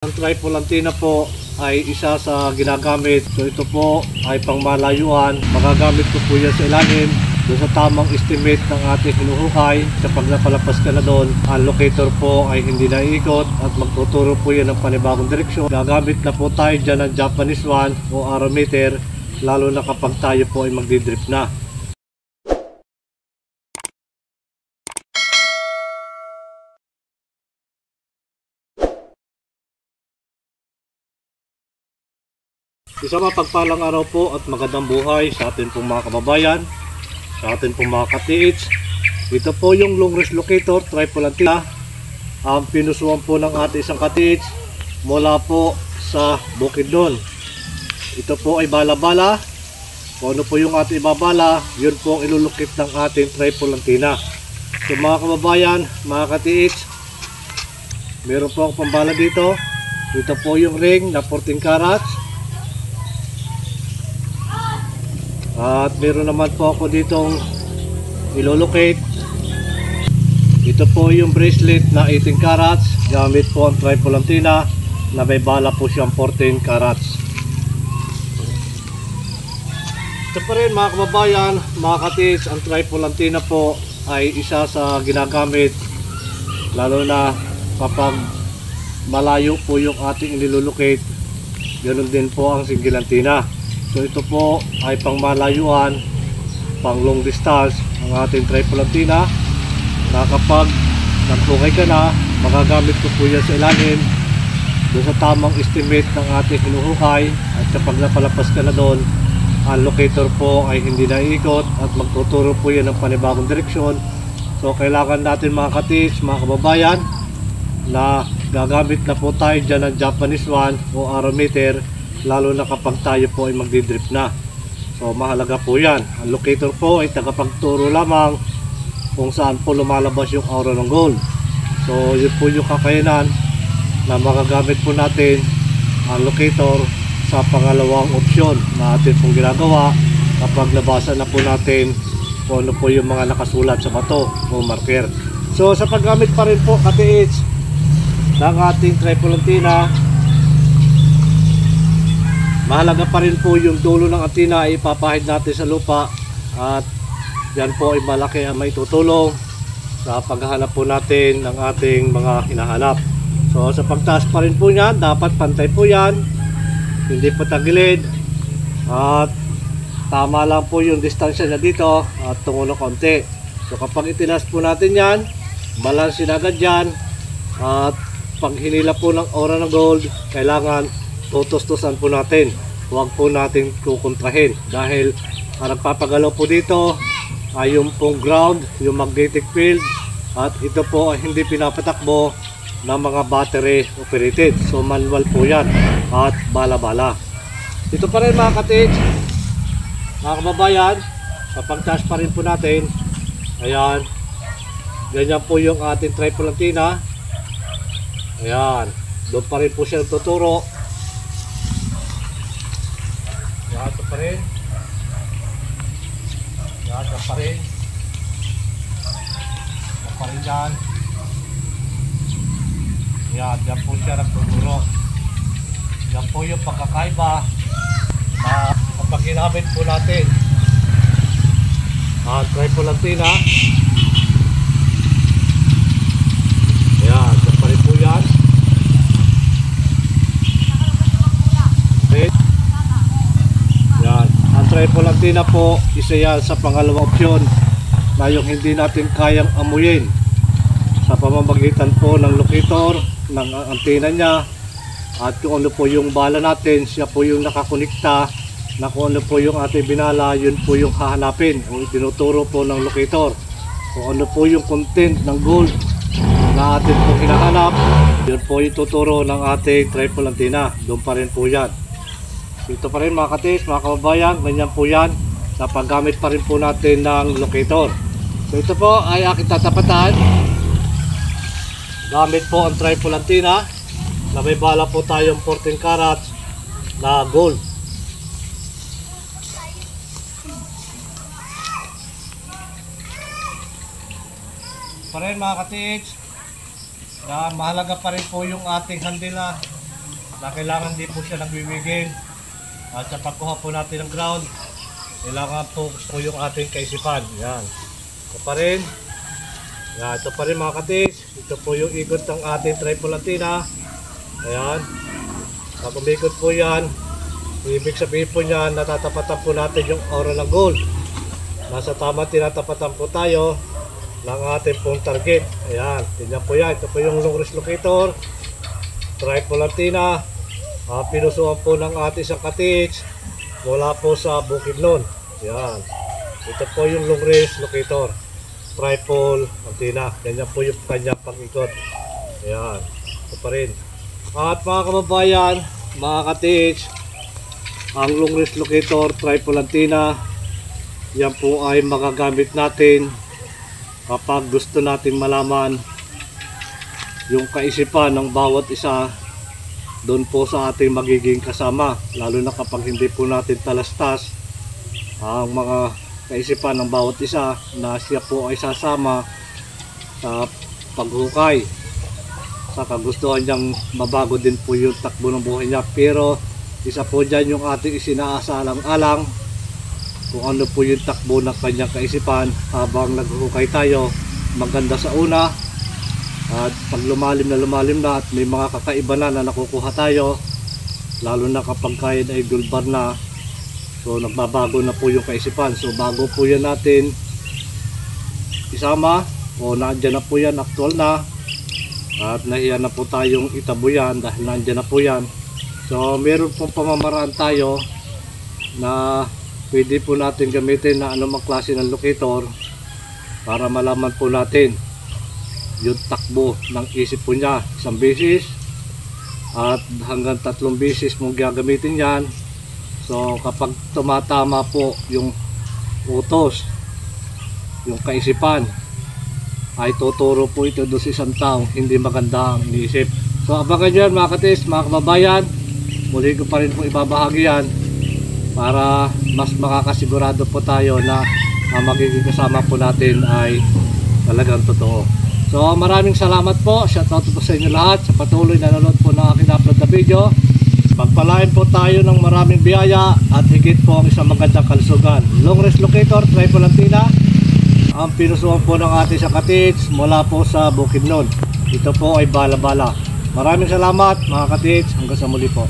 Ang tripolantina po ay isa sa ginagamit. So ito po ay pangmalayuan. Magagamit ko po yan sa ilalim doon sa tamang estimate ng ating hinuhukay. Kapag napalapas ka na doon, ang locator po ay hindi naiikot at magtuturo po yan ng panibagong direksyon. Gagamit na po tayo dyan ng Japanese one o arometer, lalo na kapag tayo po ay magdidrip na. Isang mapagpalang araw po at magandang buhay sa atin pong mga kababayan, sa atin pong mga ka-TH. Ito po yung long range locator, tripolantina. Ang pinusuan po ng ating isang ka-TH mula po sa Bukidnon. Ito po ay bala-bala. Kung ano po yung ating ibabala, yun po ang ilulukit ng ating tripolantina. So mga kababayan, mga ka-TH, meron po akong pambala dito. Ito po yung ring na 14 carats. At meron naman po ako ditong ilolocate. Ito po yung bracelet na 18 carats. Gamit po ang tripolantina na may bala po siyang 14 carats. Ito pa rin mga kababayan, mga ka-TH, ang tripolantina po ay isa sa ginagamit lalo na kapag malayo po yung ating ilolocate. Ganoon din po ang singilantina. So ito po ay pang malayuan, pang long distance ang ating tripolantina na kapag nagtungay ka na, magagamit ko po yan sa ilalim doon sa tamang estimate ng ating hinuhukay. At kapag napalapas ka na doon, ang locator po ay hindi naiikot at magtuturo po yan ng panibagong direksyon. So kailangan natin mga ka-TH, mga kababayan, na gagamit na po tayo dyan ng Japanese one o arometer, lalo na kapag tayo po ay magdidrip na. So mahalaga po yan. Ang locator po ay tagapagturo lamang kung saan po lumalabas yung aura ng gold. So yun po yung kakayanan na magagamit po natin ang locator sa pangalawang opsyon na atin pong ginagawa kapag nabasa na po natin kung ano po yung mga nakasulat sa bato o marker. So sa paggamit pa rin po ka-TH ng ating tripolantina, mahalaga pa rin po yung dulo ng antina ay ipapahid natin sa lupa at yan po ay malaki ang maitutulong sa paghahanap po natin ng ating mga hinahanap. So sa pagtaas pa rin po yan, dapat pantay po yan, hindi po tagilid at tama lang po yung distansya niya dito at tungo ng konti. So kapag itinas po natin yan, balansin agad yan at pag hinila po ng aura ng gold, kailangan tutos-tusan po natin. Huwag po natin kukontrahin dahil ang nagpapagalaw po dito ay yung pong ground, yung magnetic field, at ito po ay hindi pinapatakbo ng mga battery operated. So manual po yan at bala-bala. Ito pa rin mga ka-TH, mga kababayan, sa pagtaas pa rin po natin. Ayan, ganyan po yung ating tripolantina. Ayan, doon pa rin po siya tuturo. Ito pa rin. Ito pa rin. Ito pa rin dyan. Yan po siya nagtuturo. Yan po yung pagkakaiba na kapag ginamit po natin ang tripolantina. Yan, ito pa rin po yan. Tripolantina po, isa yan sa pangalawang opsyon na yung hindi natin kayang amuyin sa pamamagitan po ng locator, ng antena niya, at kung ano po yung bala natin, siya po yung nakakonekta na kung ano po yung ating binala, yun po yung hahanapin o tinuturo po ng locator. Kung ano po yung content ng gold na atin po hinahanap, yun po yung tuturo ng ating tripolantina. Doon pa rin po yan. Ito pa rin mga ka-TH, mga kababayan, ganyan po yan sa paggamit pa rin po natin ng locator. So ito po ay aking tatapatan. Gamit po ang tripolantina na may bala po tayong 14 carats na gold. Pa rin mga ka-TH, mahalaga pa rin po yung ating handila na kailangan din po siya nagbiwigin. At sa pagkuha po natin ng ground, kailangan po yung ating kaisipan. Yan. Ito pa rin. Yan. Ito pa rin mga katiks. Ito po yung ikot ng ating triple antenna. Ayan. Pag umikot po yan, ibig sabihin po niyan, natatapatan po natin yung aura ng gold. Nasa tama tinatapatan po tayo ng ating pong target. Ayan. Tingnan po yan. Ito po yung long range locator. Triple antenna. Pinusuan po ng ating isang katiks mula po sa Bukidnon. Yan. Ito po yung long range locator. Triple antenna. Ganyan po yung kanyang pag-ikot. Yan. Ito pa rin. At mga kababayan, mga katiks, ang long range locator, triple antenna, yan po ay magagamit natin kapag gusto nating malaman yung kaisipan ng bawat isa doon po sa ating magiging kasama, lalo na kapag hindi po natin talastas ang mga kaisipan ng bawat isa na siya po ay sasama sa paghukay. Sa kagustuhan niyang mabago din po yung takbo ng buhay niya, pero isa po dyan yung ating isinaasalang-alang kung ano po yung takbo ng kanyang kaisipan habang naghukay tayo. Maganda sa una, at pag lumalim na at may mga kakaiba na nakukuha tayo, lalo na kapag kain ay gulbar na, so nagbabago na po yung kaisipan. So bago po yan natin isama, o nandiyan na po yan, actual na, at nahiya na po tayong itabo yan dahil nandiyan na po yan. So meron pong pamamaraan tayo na pwede po natin gamitin na anumang klase ng locator para malaman po natin yung takbo ng isip po niya. Isang beses at hanggang 3 beses mong gagamitin yan. So kapag tumatama po yung utos, yung kaisipan, ay tuturo po ito doon sa isang taong hindi maganda ang iniisip. So abangan nyo yan mga katis, mga kababayan. Muli ko pa rin po ibabahagi yan para mas makakasigurado po tayo na ang magiging kasama po natin ay talagang totoo. So maraming salamat po, shoutout po sa inyo lahat sa patuloy na nanonood po ng aking upload na video. Pagpalain po tayo ng maraming biyaya at higit po ang isang magandang kalusugan. Long range locator, triple antenna, ang pinusuan po ng ating sa katiks mula po sa Bukidnon. Ito po ay bala-bala. Maraming salamat mga katiks, hanggang sa muli po.